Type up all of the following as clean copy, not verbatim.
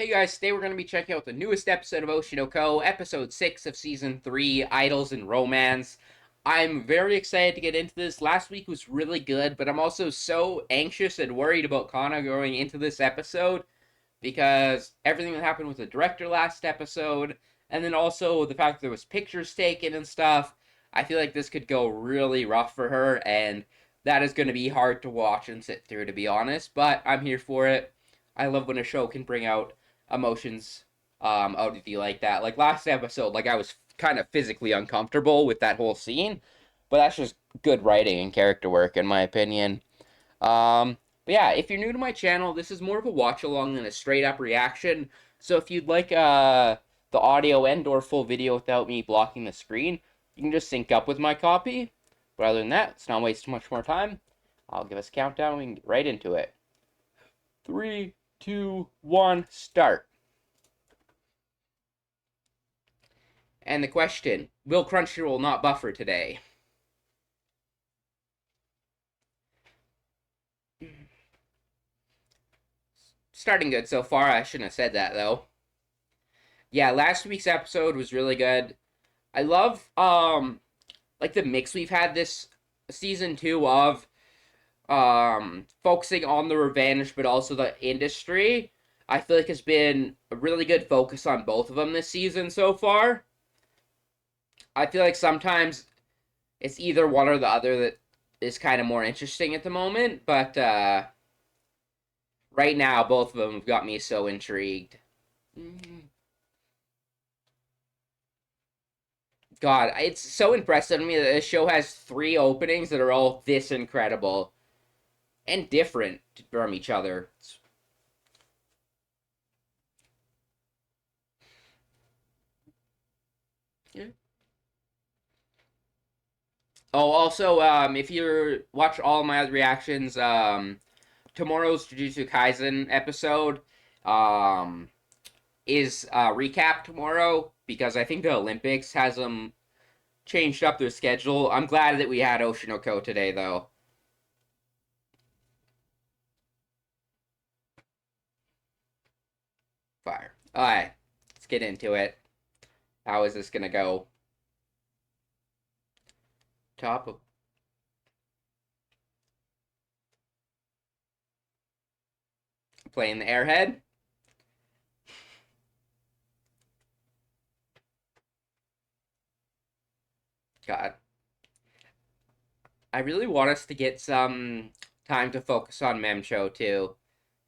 Hey guys, today we're going to be checking out the newest episode of Oshi, episode 6 of season 3, Idols and Romance. I'm very excited to get into this. Last week was really good, but I'm also so anxious and worried about Kana going into this episode because everything that happened with the director last episode, and then also the fact that there was pictures taken and stuff. I feel like this could go really rough for her, and that is going to be hard to watch and sit through, to be honest, but I'm here for it. I love when a show can bring out emotions out of you like that. Like last episode, like I was kind of physically uncomfortable with that whole scene, but that's just good writing and character work, in my opinion. But yeah, if you're new to my channel, this is more of a watch along than a straight up reaction. So if you'd like the audio and or full video without me blocking the screen, you can just sync up with my copy. But other than that, let's not waste too much more time. I'll give us a countdown and we can get right into it. 3, 2, 1, start. And the question, will Crunchyroll not buffer today? Starting good so far. I shouldn't have said that though. Yeah, last week's episode was really good. I love like the mix we've had this season 2 of focusing on the revenge but also the industry. I feel like has been a really good focus on both of them this season so far. I feel like sometimes it's either one or the other that is kind of more interesting at the moment, but right now both of them have got me so intrigued. God, it's so impressive to me that this show has 3 openings that are all this incredible and different from each other. Yeah. Oh, also, if you watch all my other reactions, tomorrow's Jujutsu Kaisen episode, um, is recap tomorrow because I think the Olympics has them changed up their schedule. I'm glad that we had Oshinoko today, though. Fire. All right, let's get into it. How is this gonna go? Top of playing the airhead. God, I really want us to get some time to focus on Memcho too.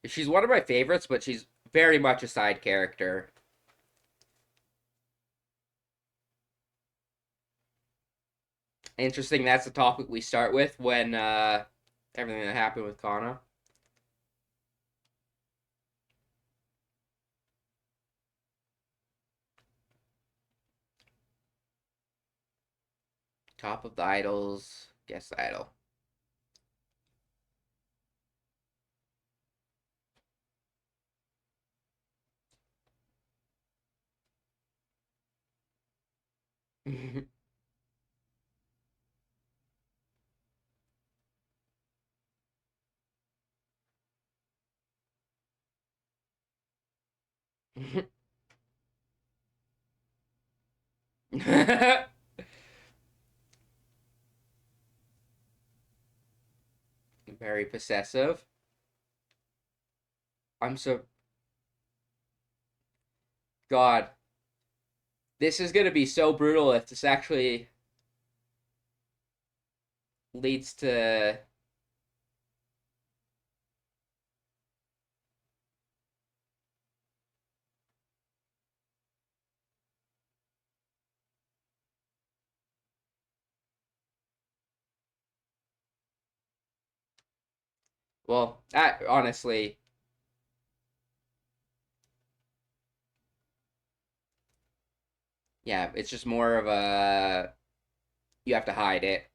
She's one of my favorites, but she's very much a side character. Interesting. That's the topic we start with when everything that happened with Kana. Top of the idols. Guess the idol. Very possessive. I'm so God. This is gonna be so brutal if this actually leads to. Well, that honestly, yeah, it's just more of a you have to hide it.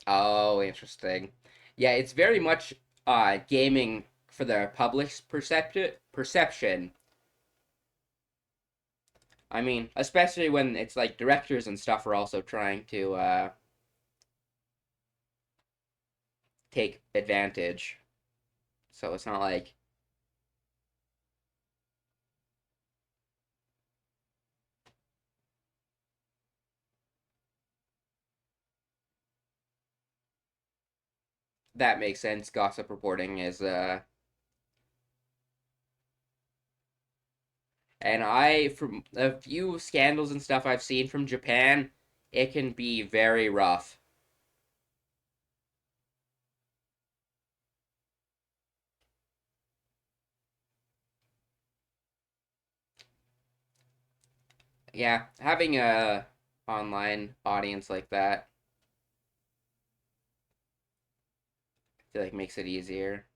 Oh, interesting. Yeah, it's very much gaming for the public's perception. I mean, especially when it's like directors and stuff are also trying to take advantage. So it's not like that makes sense. Gossip reporting is and from a few scandals and stuff I've seen from Japan, it can be very rough. Yeah, having a online audience like that, I feel like makes it easier.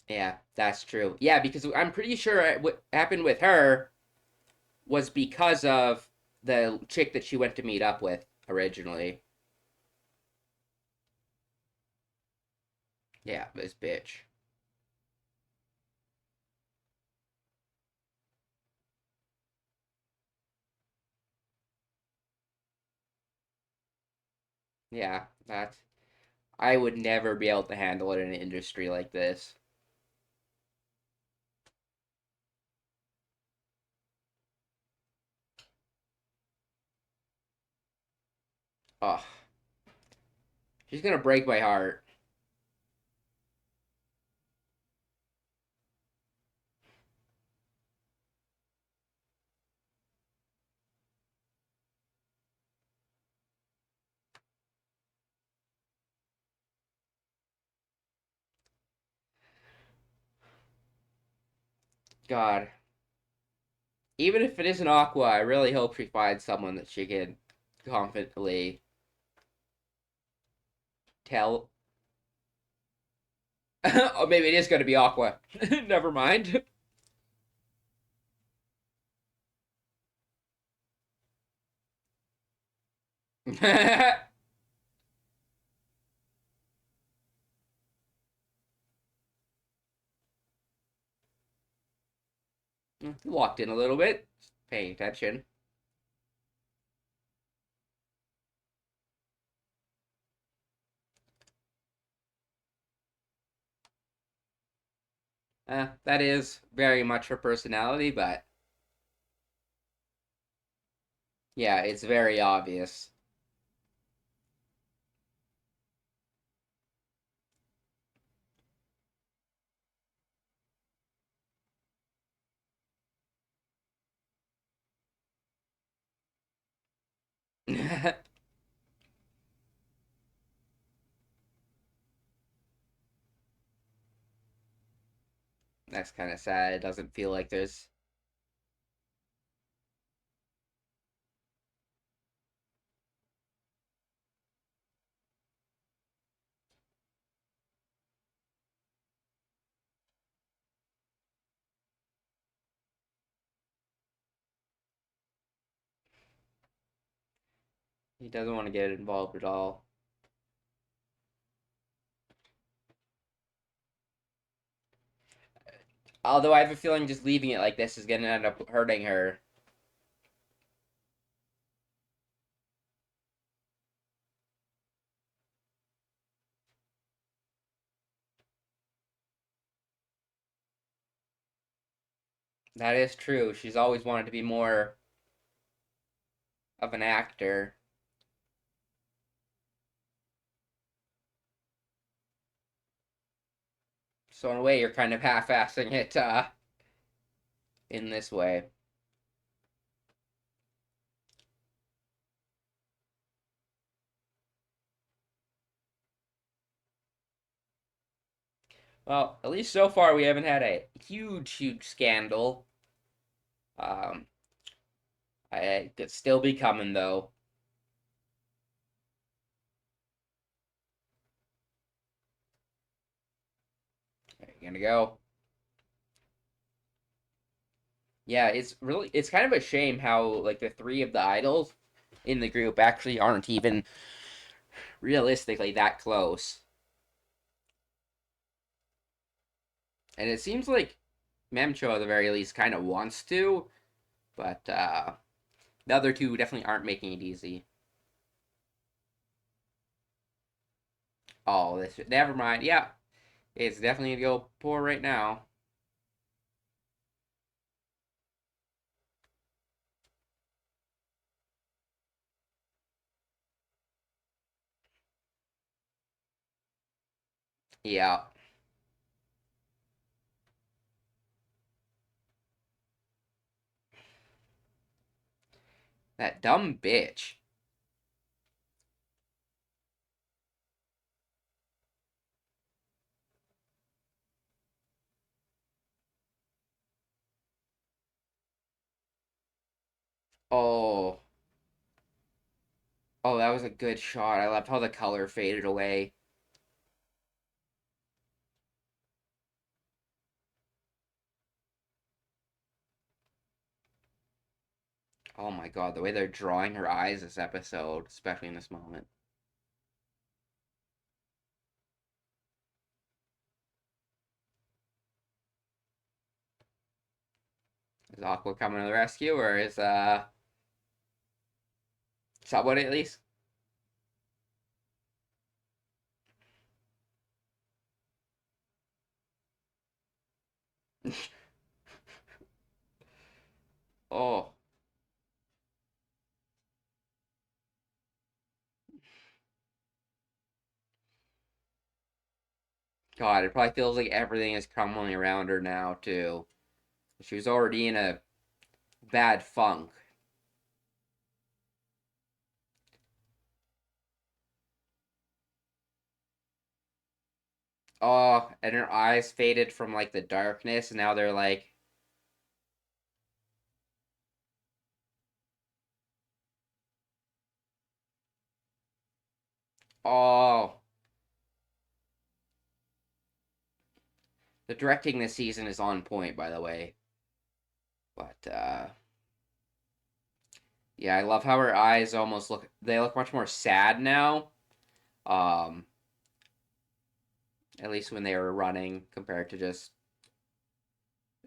Yeah, that's true. Yeah, because I'm pretty sure what happened with her was because of the chick that she went to meet up with originally. Yeah, this bitch. Yeah, that I would never be able to handle it in an industry like this. Oh, she's gonna break my heart. God, even if it isn't Aqua, I really hope she finds someone that she can confidently tell. Or maybe it is gonna be Aqua. Never mind. Walked in a little bit, paying attention. That is very much her personality, but yeah, it's very obvious. That's kind of sad. It doesn't feel like there's. He doesn't want to get involved at all. Although I have a feeling just leaving it like this is going to end up hurting her. That is true. She's always wanted to be more of an actor. So in a way, you're kind of half-assing it in this way. Well, at least so far we haven't had a huge, huge scandal. Um, it could still be coming though. There you gonna go. Yeah, it's kind of a shame how like the three of the idols in the group actually aren't even realistically that close. And it seems like Memcho at the very least kind of wants to, but the other two definitely aren't making it easy. Oh, this never mind. Yeah, it's definitely gonna go poor right now. Yeah, that dumb bitch. Oh, oh, that was a good shot. I loved how the color faded away. Oh my god, the way they're drawing her eyes this episode, especially in this moment. Is Aqua coming to the rescue, or is someone at least? Oh god, it probably feels like everything is crumbling around her now too. She was already in a bad funk. Oh, and her eyes faded from like the darkness, and now they're like, oh, the directing this season is on point, by the way. But yeah, I love how her eyes almost they look much more sad now. Um, at least when they were running compared to just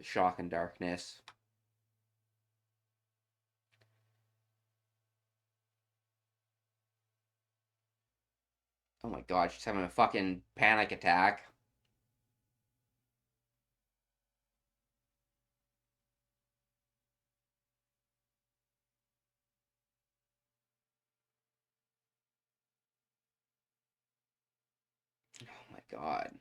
shock and darkness. Oh my god, she's having a fucking panic attack. Oh my god.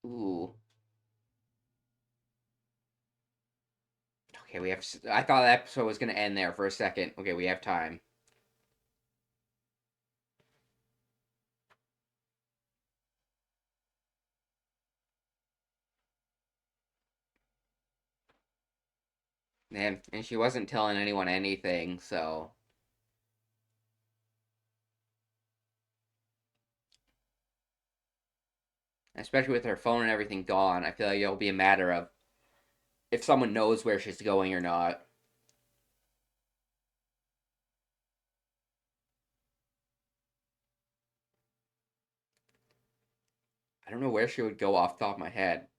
Ooh. Okay, we have. I thought that episode was gonna end there for a second. Okay, we have time. And she wasn't telling anyone anything, so especially with her phone and everything gone, I feel like it'll be a matter of if someone knows where she's going or not. I don't know where she would go off the top of my head.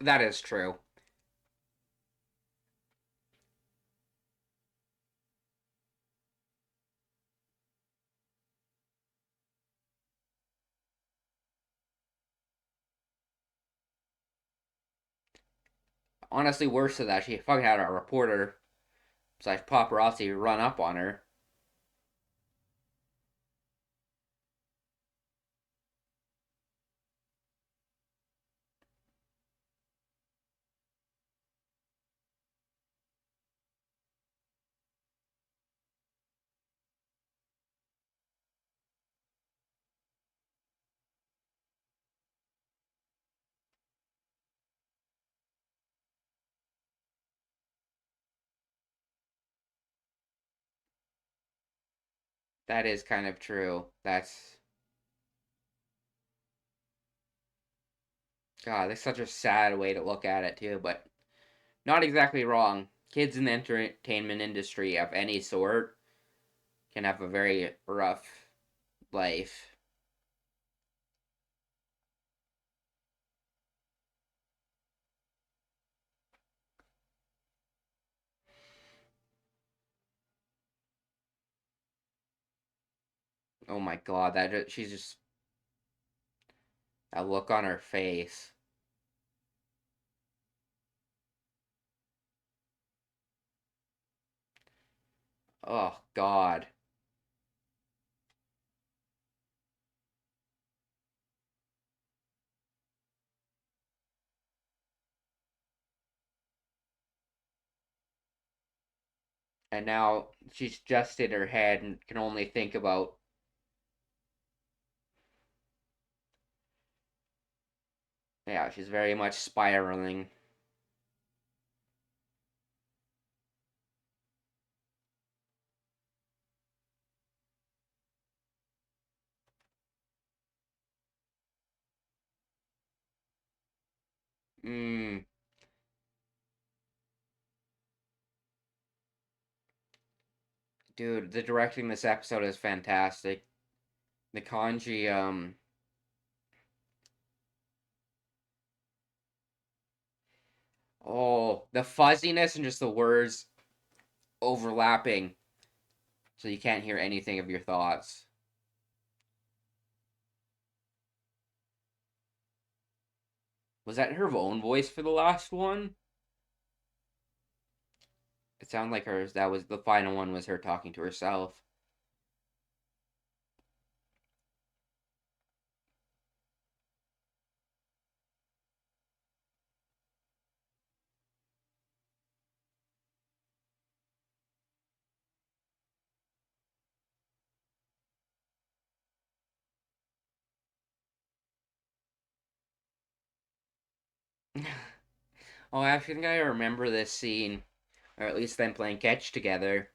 That is true. Honestly, worse than that, she fucking had a reporter slash paparazzi run up on her. That is kind of true. That's God, that's such a sad way to look at it too, but not exactly wrong. Kids in the entertainment industry of any sort can have a very rough life. Oh my god, she's just that look on her face. Oh god. And now she's just in her head and can only think about, yeah, she's very much spiraling. Mm, dude, the directing this episode is fantastic. The kanji, oh, the fuzziness and just the words overlapping so you can't hear anything of your thoughts. Was that her own voice for the last one? It sounded like hers. That was the final one, was her talking to herself. Oh, I think I remember this scene, or at least them playing catch together.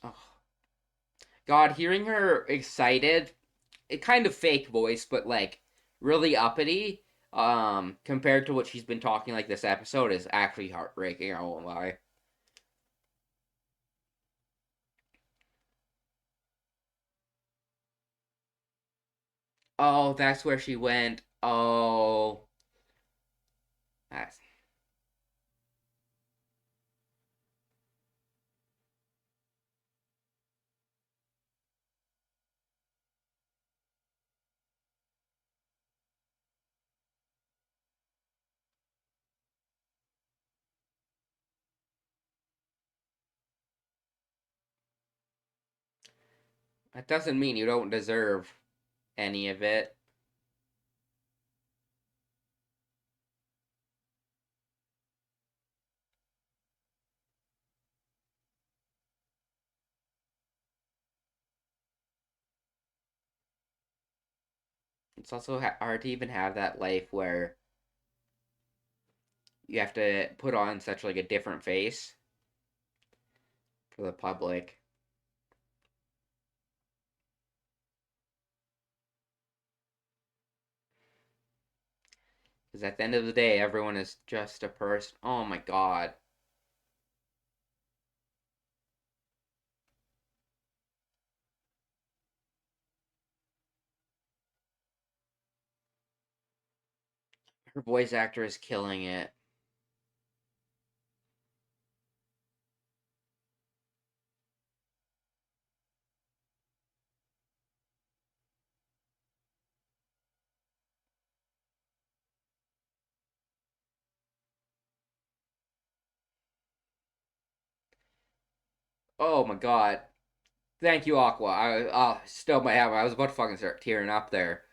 Oh, God, hearing her excited, it kind of fake voice, but like really uppity, compared to what she's been talking like this episode is actually heartbreaking. I won't lie. Oh, that's where she went. Oh, that's that doesn't mean you don't deserve any of it. It's also hard to even have that life where you have to put on such like a different face for the public. Because at the end of the day, everyone is just a person. Oh my god. Her voice actor is killing it. Oh my god. Thank you, Aqua. I still might have. I was about to fucking start tearing up there.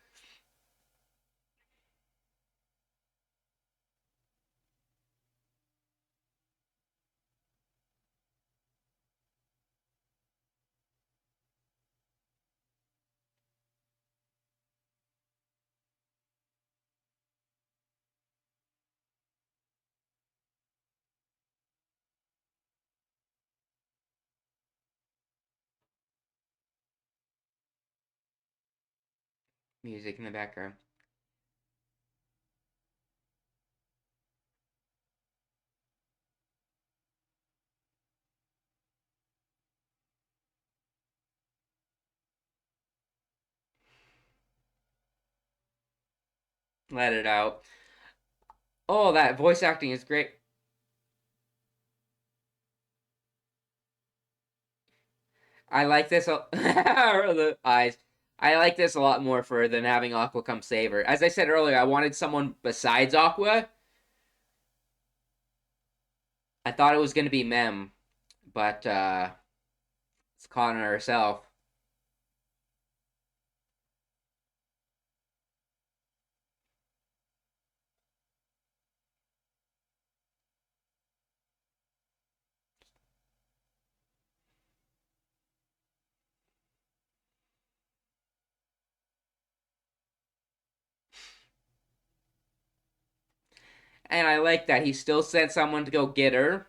Music in the background. Let it out. Oh, that voice acting is great. I like this. The eyes. I like this a lot more for than having Aqua come save her. As I said earlier, I wanted someone besides Aqua. I thought it was going to be Mem, but it's Kana herself. And I like that he still sent someone to go get her,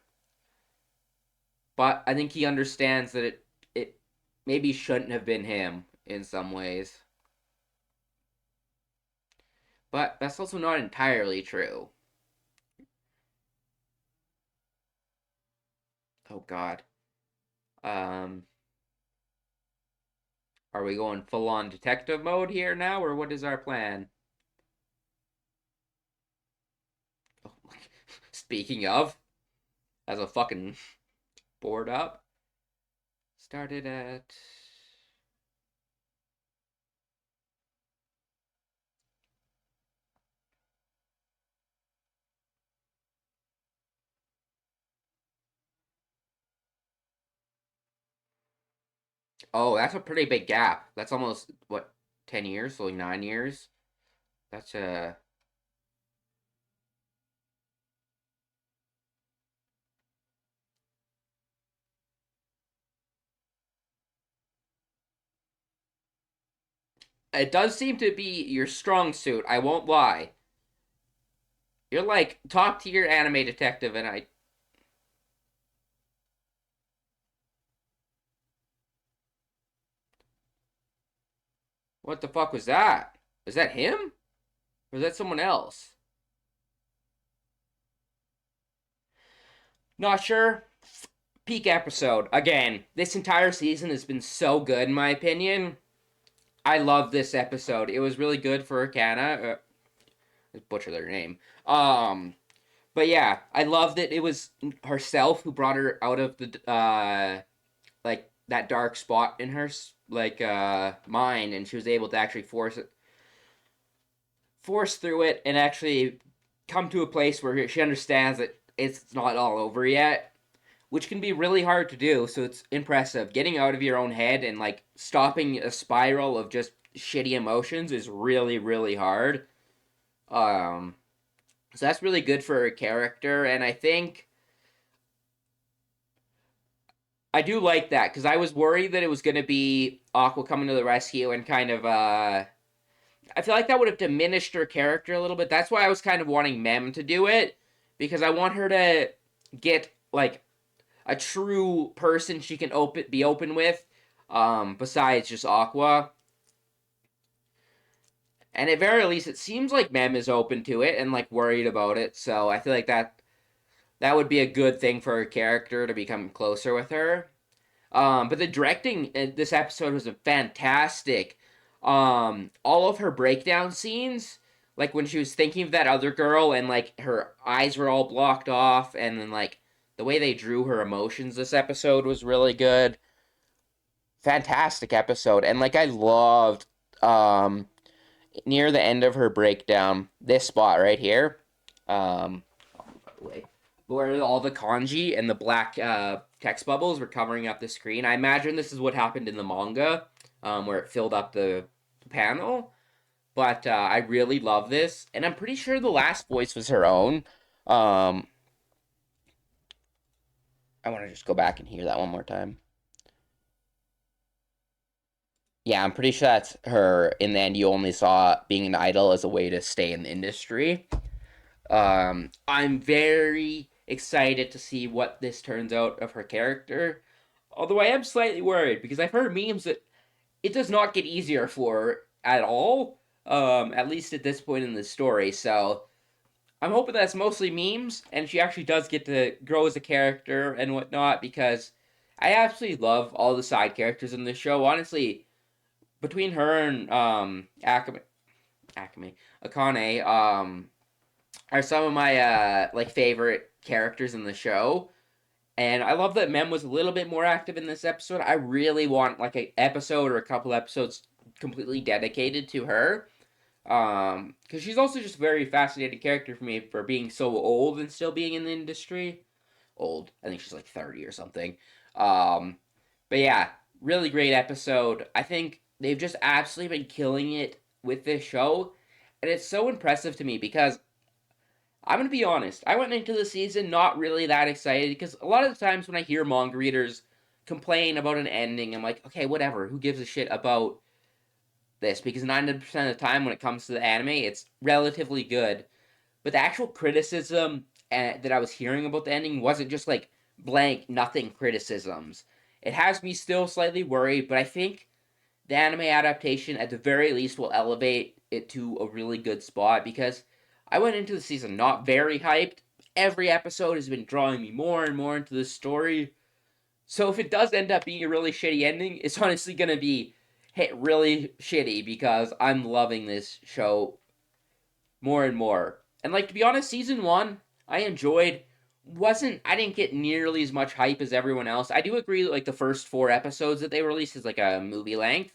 but I think he understands that it maybe shouldn't have been him in some ways. But that's also not entirely true. Oh God. Um, are we going full on detective mode here now, or what is our plan? Oh, speaking of, as a fucking board up, started at. Oh, that's a pretty big gap. That's almost what 10 years, so like 9 years. That's a. It does seem to be your strong suit. I won't lie. You're like top tier anime detective, and I. What the fuck was that? Is that him? Or is that someone else? Not sure. Peak episode. Again, this entire season has been so good, in my opinion. I love this episode. It was really good for Kana. I butchered their name. But yeah, I loved it. It was herself who brought her out of the like that dark spot in her mind, and she was able to actually force through it and actually come to a place where she understands that it's not all over yet, which can be really hard to do. So it's impressive. Getting out of your own head and like stopping a spiral of just shitty emotions is really, really hard. Um, so that's really good for her character, and I think I do like that because I was worried that it was going to be Aqua coming to the rescue and kind of I feel like that would have diminished her character a little bit. That's why I was kind of wanting Mem to do it because I want her to get like a true person she can be open with, besides just Aqua. And at very least, it seems like Mem is open to it and like worried about it. So I feel like that would be a good thing for her character to become closer with her. But the directing in this episode was fantastic. All of her breakdown scenes, like when she was thinking of that other girl and like her eyes were all blocked off, and then like the way they drew her emotions this episode was really good. Fantastic episode, and like I loved near the end of her breakdown, this spot right here. Um, where all the kanji and the black text bubbles were covering up the screen. I imagine this is what happened in the manga, where it filled up the panel. But I really love this, and I'm pretty sure the last voice was her own. Um, I want to just go back and hear that one more time. Yeah, I'm pretty sure that's her. In the end, you only saw being an idol as a way to stay in the industry. I'm very excited to see what this turns out of her character. Although I am slightly worried because I've heard memes that it does not get easier for her at all. at least at this point in the story. So I'm hoping that's mostly memes, and she actually does get to grow as a character and whatnot, because I absolutely love all the side characters in this show. Honestly, between her and Akane, are some of my like favorite characters in the show. And I love that Mem was a little bit more active in this episode. I really want like an episode or a couple episodes completely dedicated to her. Because she's also just a very fascinating character for me for being so old and still being in the industry. Old. I think she's like 30 or something. Um, but yeah, really great episode. I think they've just absolutely been killing it with this show. And it's so impressive to me because I'm going to be honest. I went into the season not really that excited because a lot of the times when I hear manga readers complain about an ending, I'm like, okay, whatever. Who gives a shit about this? Because 90% of the time when it comes to the anime, it's relatively good. But the actual criticism that I was hearing about the ending wasn't just like blank, nothing criticisms. It has me still slightly worried, but I think the anime adaptation at the very least will elevate it to a really good spot because I went into the season not very hyped. Every episode has been drawing me more and more into the story. So if it does end up being a really shitty ending, it's honestly going to be hit really shitty because I'm loving this show more and more. And like to be honest, season 1 I enjoyed. Wasn't I didn't get nearly as much hype as everyone else. I do agree that like the first 4 episodes that they released is like a movie length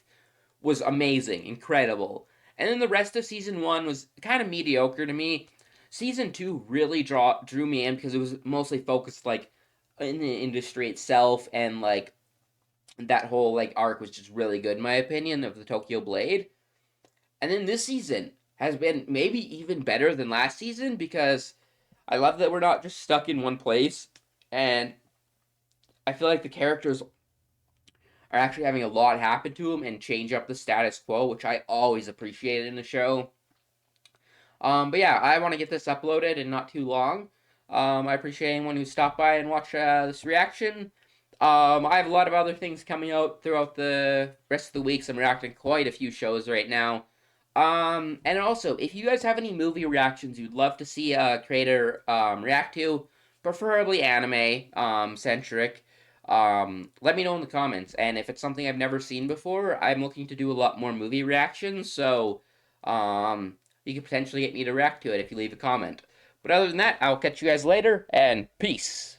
was amazing, incredible. And then the rest of season 1 was kind of mediocre to me. Season 2 really drew me in because it was mostly focused like in the industry itself, and like that whole like arc was just really good in my opinion of the Tokyo Blade. And then this season has been maybe even better than last season because I love that we're not just stuck in one place, and I feel like the characters are actually having a lot happen to them and change up the status quo, which I always appreciate in the show. But yeah, I want to get this uploaded in not too long. I appreciate anyone who stopped by and watched this reaction. I have a lot of other things coming out throughout the rest of the weeks. I'm reacting to quite a few shows right now. And also, if you guys have any movie reactions you'd love to see a creator react to, preferably anime centric, let me know in the comments. And if it's something I've never seen before, I'm looking to do a lot more movie reactions. So, you could potentially get me to react to it if you leave a comment. But other than that, I'll catch you guys later, and peace.